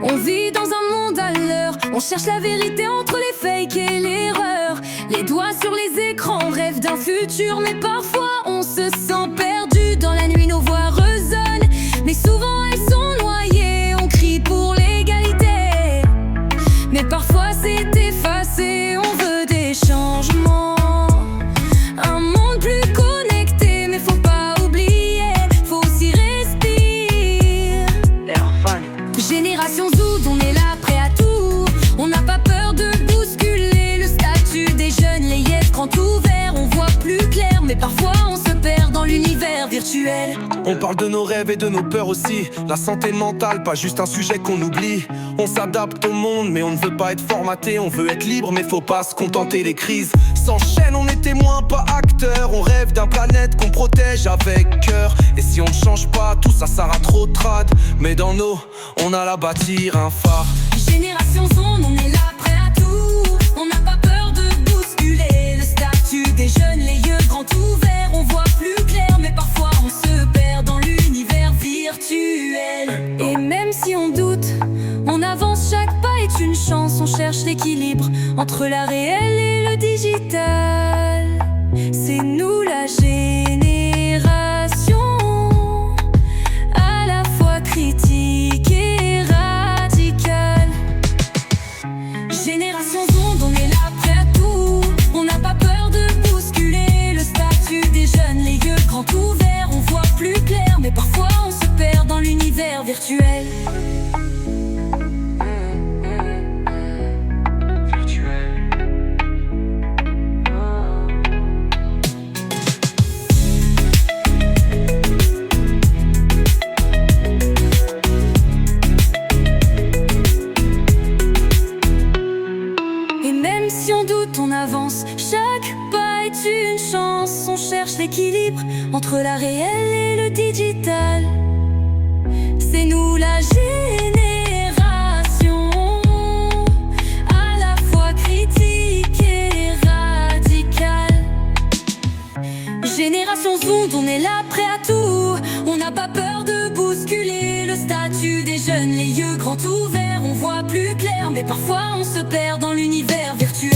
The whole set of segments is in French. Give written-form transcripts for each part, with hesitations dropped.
On vit dans un monde à l'heure, on cherche la vérité entre les fakes et l'erreur. Les doigts sur les écrans, on rêve d'un futur, mais parfois on se sent perdu. Dans la nuit nos voix résonnent, mais souvent elles sont noyées. On crie pour l'égalité, mais parfois c'est effacé. On veut des changements, un monde plus connecté, mais faut pas oublier, faut aussi respirer. Génération Zoud, on est là prêt à tout. On n'a pas peur de bousculer le statut des jeunes. Les yeux grands ouverts, on voit plus clair, mais parfois on se perd dans l'univers virtuel. On parle de nos rêves et de nos peurs aussi. La santé mentale, pas juste un sujet qu'on oublie. On s'adapte au monde, mais on ne veut pas être formaté. On veut être libre, mais faut pas se contenter des crises. S'enchaînent, on est témoin, pas acteur. On rêve d'un planète qu'on protège avec cœur. Et si on ne change pas, tout ça sera trop trad. Mais dans nos, on a la bâtir un phare. Génération Zone, on est là prêt à tout. On n'a pas peur de bousculer le statut des jeunes. Les yeux grands ouverts, on voit plus clair, mais parfois on se perd dans l'univers virtuel. Et même si on doute, on avance, chaque pas est une chance. On cherche l'équilibre entre la réelle et le digital. C'est nous la génération, à la fois critique et radicale. Génération Zonde, on est là prêt à tout. On n'a pas peur de bousculer le statut des jeunes. Les yeux grands ouverts, on voit plus clair, mais parfois on se perd dans l'univers virtuel. Si on doute, on avance, chaque pas est une chance. On cherche l'équilibre entre la réelle et le digital. C'est nous la génération, à la fois critique et radicale. Génération Zoom, on est là prêt à tout. On n'a pas peur de bousculer le statut des jeunes. Les yeux grands ouverts, on voit plus clair, mais parfois on se perd dans l'univers virtuel.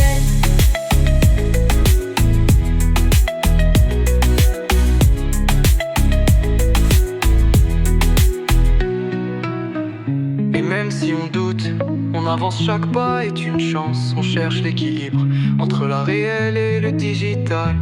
Et même si on doute, on avance, chaque pas est une chance. On cherche l'équilibre entre la réelle et le digital.